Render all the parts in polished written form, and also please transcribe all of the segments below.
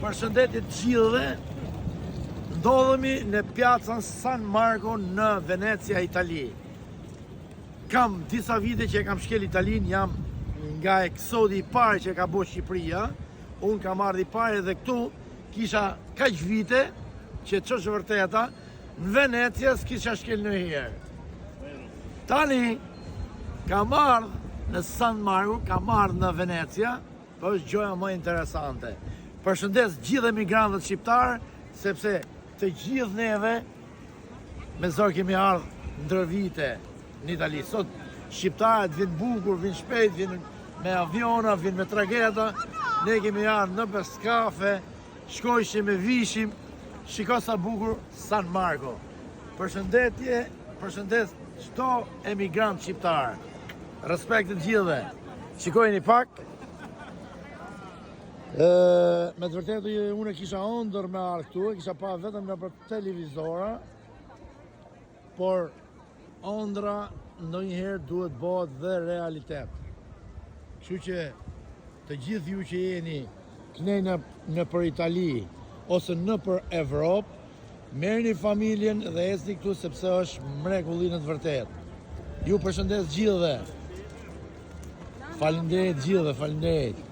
Përshëndetje të gjithëve. Ndodhemi në pjacën San Marco në Venecia, Itali. Kam disa vite që kam shkel Italin, jam nga eksodi I parë që ka bo Shqipëria. Unë kam ardhi parë edhe këtu, kisha kaq vite që ç'është vërteta, në Venecia s'kisha shkel në herë. Tani, kam ardhë në San Marco, kam ardhë në Venecia, po është gjoja më interesante. Përshëndes gjithë emigrantët shqiptarë, sepse të gjithë neve me zor kemi ardhë ndër vite në Itali. Sot shqiptarët vinë bukur, vinë shpejt, vinë me aviona, vinë me trageta. Ne kemi ardhë në Beskafe, shkojshim me vishim, shiko sa bukur San Marco. Përshëndetje, përshëndes çdo emigrant shqiptar. Respekt të gjithëve. Shikojeni pak. Me të vërtetë unë kisha ëndër me ardhë këtu, kisha pa vetëm në për televizora, por ëndra ndonjëherë duhet bëhet dhe realitet. Kështu që të gjithë ju që jeni kënej në për Itali ose në për Evropë, merrni familjen dhe ecni këtu sepse është mrekulli në të vërtetë. Ju përshëndes gjithëve. Faleminderit gjithëve, faleminderit.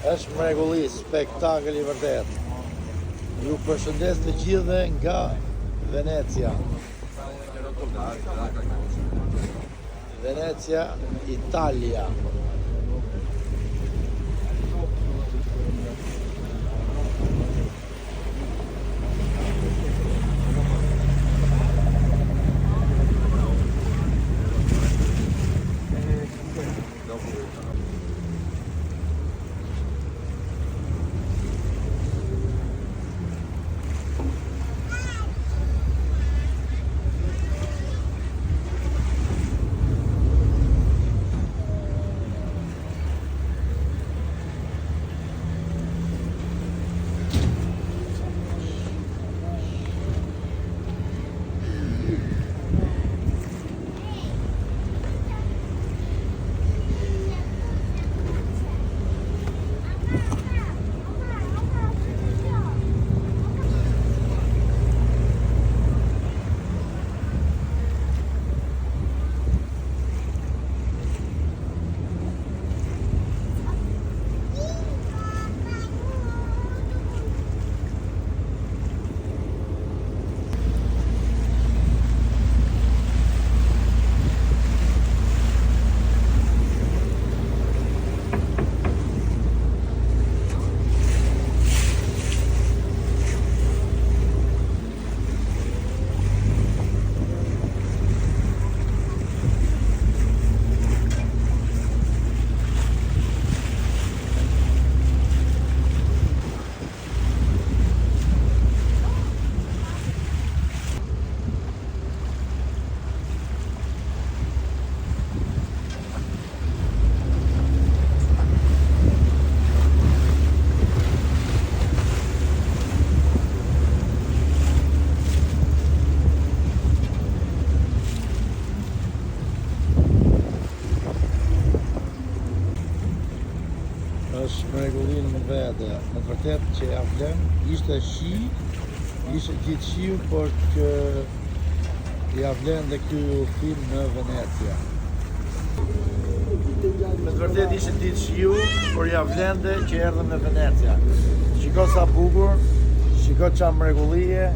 Është mrekulli, spektakël I vërtet. Ju përshëndes të gjithëve nga Venecia. Venecia, Italia. Është mrekullinë në vete, në të vërtet që ja vlen, ishte shi, ishte gjithë shiu, por që ja vlen dhe ky udhëtim në Venecia. Me të vërtet ishte ditë shiu, por ja vlen dhe që erdhëm në Venecia. Shiko sa bukur, shiko qa mrekullie,